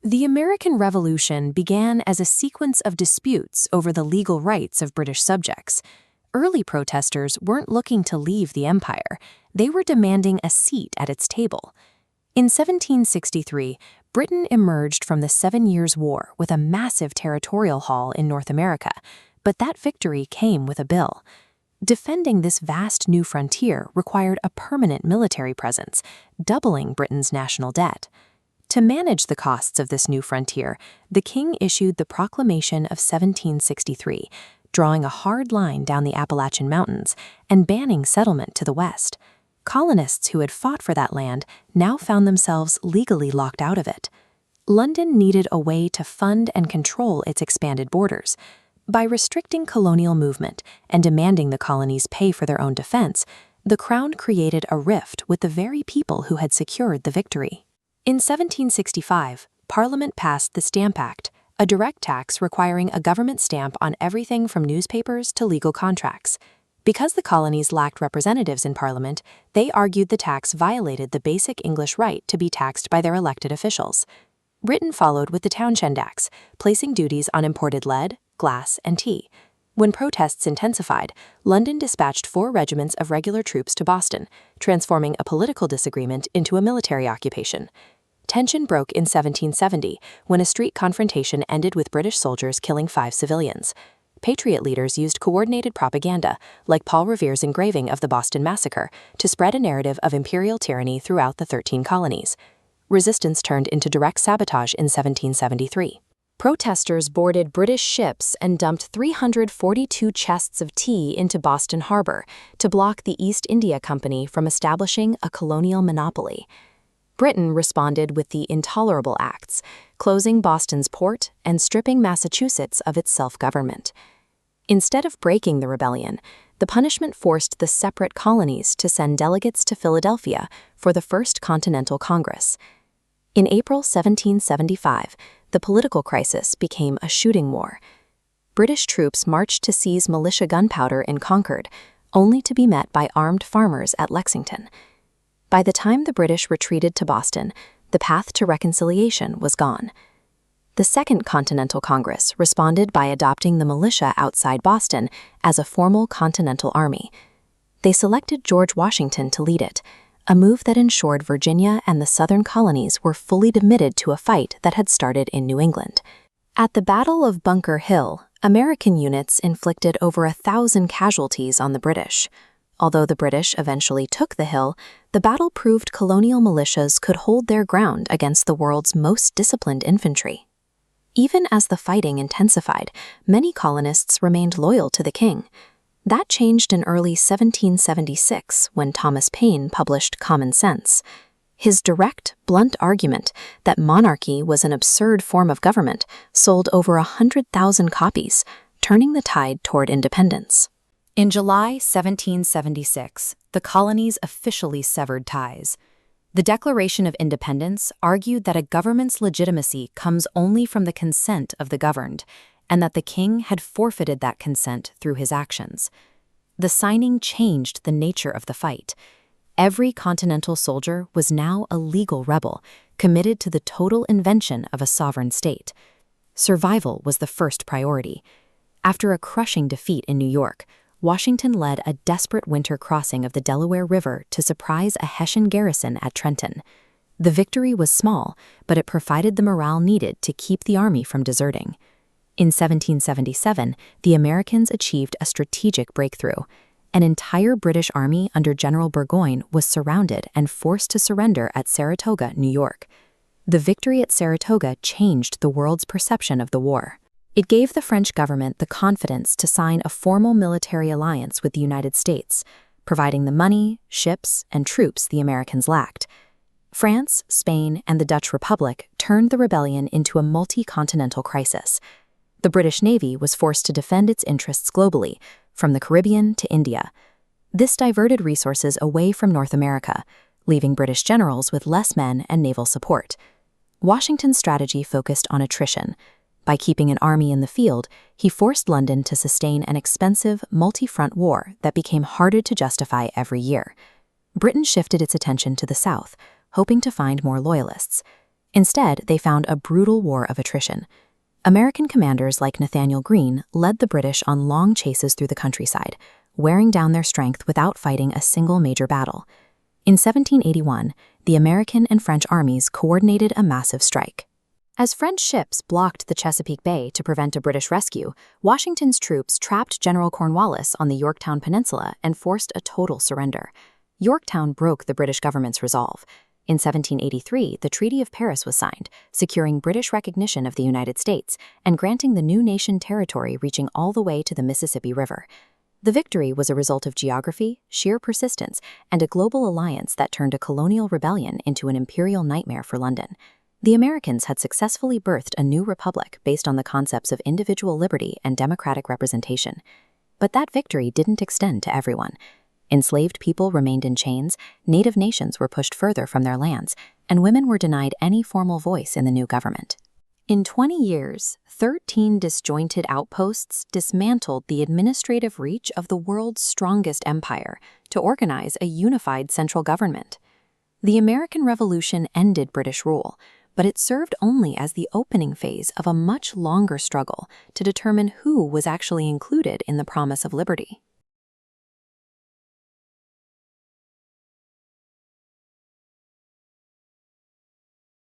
The American Revolution began as a sequence of disputes over the legal rights of British subjects. Early protesters weren't looking to leave the empire. They were demanding a seat at its table. In 1763, Britain emerged from the 7 Years' War with a massive territorial haul in North America, but that victory came with a bill. Defending this vast new frontier required a permanent military presence, doubling Britain's national debt. To manage the costs of this new frontier, the king issued the Proclamation of 1763, drawing a hard line down the Appalachian Mountains and banning settlement to the west. Colonists who had fought for that land now found themselves legally locked out of it. London needed a way to fund and control its expanded borders. By restricting colonial movement and demanding the colonies pay for their own defense, the Crown created a rift with the very people who had secured the victory. In 1765, Parliament passed the Stamp Act, a direct tax requiring a government stamp on everything from newspapers to legal contracts. Because the colonies lacked representatives in Parliament, they argued the tax violated the basic English right to be taxed by their elected officials. Britain followed with the Townshend Acts, placing duties on imported lead, glass, and tea. When protests intensified, London dispatched 4 regiments of regular troops to Boston, transforming a political disagreement into a military occupation. Tension broke in 1770 when a street confrontation ended with British soldiers killing 5 civilians. Patriot leaders used coordinated propaganda, like Paul Revere's engraving of the Boston Massacre, to spread a narrative of imperial tyranny throughout the 13 colonies. Resistance turned into direct sabotage in 1773. Protesters boarded British ships and dumped 342 chests of tea into Boston Harbor to block the East India Company from establishing a colonial monopoly. Britain responded with the Intolerable Acts, closing Boston's port and stripping Massachusetts of its self-government. Instead of breaking the rebellion, the punishment forced the separate colonies to send delegates to Philadelphia for the First Continental Congress. In April 1775, the political crisis became a shooting war. British troops marched to seize militia gunpowder in Concord, only to be met by armed farmers at Lexington. By the time the British retreated to Boston, the path to reconciliation was gone. The Second Continental Congress responded by adopting the militia outside Boston as a formal Continental Army. They selected George Washington to lead it, a move that ensured Virginia and the southern colonies were fully committed to a fight that had started in New England. At the Battle of Bunker Hill, American units inflicted over 1,000 casualties on the British. Although the British eventually took the hill, the battle proved colonial militias could hold their ground against the world's most disciplined infantry. Even as the fighting intensified, many colonists remained loyal to the king. That changed in early 1776 when Thomas Paine published Common Sense. His direct, blunt argument that monarchy was an absurd form of government sold over 100,000 copies, turning the tide toward independence. In July 1776, the colonies officially severed ties. The Declaration of Independence argued that a government's legitimacy comes only from the consent of the governed, and that the king had forfeited that consent through his actions. The signing changed the nature of the fight. Every Continental soldier was now a legal rebel, committed to the total invention of a sovereign state. Survival was the first priority. After a crushing defeat in New York, Washington led a desperate winter crossing of the Delaware River to surprise a Hessian garrison at Trenton. The victory was small, but it provided the morale needed to keep the army from deserting. In 1777, the Americans achieved a strategic breakthrough. An entire British army under General Burgoyne was surrounded and forced to surrender at Saratoga, New York. The victory at Saratoga changed the world's perception of the war. It gave the French government the confidence to sign a formal military alliance with the United States, providing the money, ships, and troops the Americans lacked. France, Spain, and the Dutch Republic turned the rebellion into a multi-continental crisis. The British Navy was forced to defend its interests globally, from the Caribbean to India. This diverted resources away from North America, leaving British generals with less men and naval support. Washington's strategy focused on attrition. By keeping an army in the field, he forced London to sustain an expensive, multi-front war that became harder to justify every year. Britain shifted its attention to the south, hoping to find more loyalists. Instead, they found a brutal war of attrition. American commanders like Nathaniel Greene led the British on long chases through the countryside, wearing down their strength without fighting a single major battle. In 1781, the American and French armies coordinated a massive strike. As French ships blocked the Chesapeake Bay to prevent a British rescue, Washington's troops trapped General Cornwallis on the Yorktown Peninsula and forced a total surrender. Yorktown broke the British government's resolve. In 1783, the Treaty of Paris was signed, securing British recognition of the United States and granting the new nation territory reaching all the way to the Mississippi River. The victory was a result of geography, sheer persistence, and a global alliance that turned a colonial rebellion into an imperial nightmare for London. The Americans had successfully birthed a new republic based on the concepts of individual liberty and democratic representation. But that victory didn't extend to everyone. Enslaved people remained in chains, native nations were pushed further from their lands, and women were denied any formal voice in the new government. In 20 years, 13 disjointed outposts dismantled the administrative reach of the world's strongest empire to organize a unified central government. The American Revolution ended British rule, but it served only as the opening phase of a much longer struggle to determine who was actually included in the promise of liberty.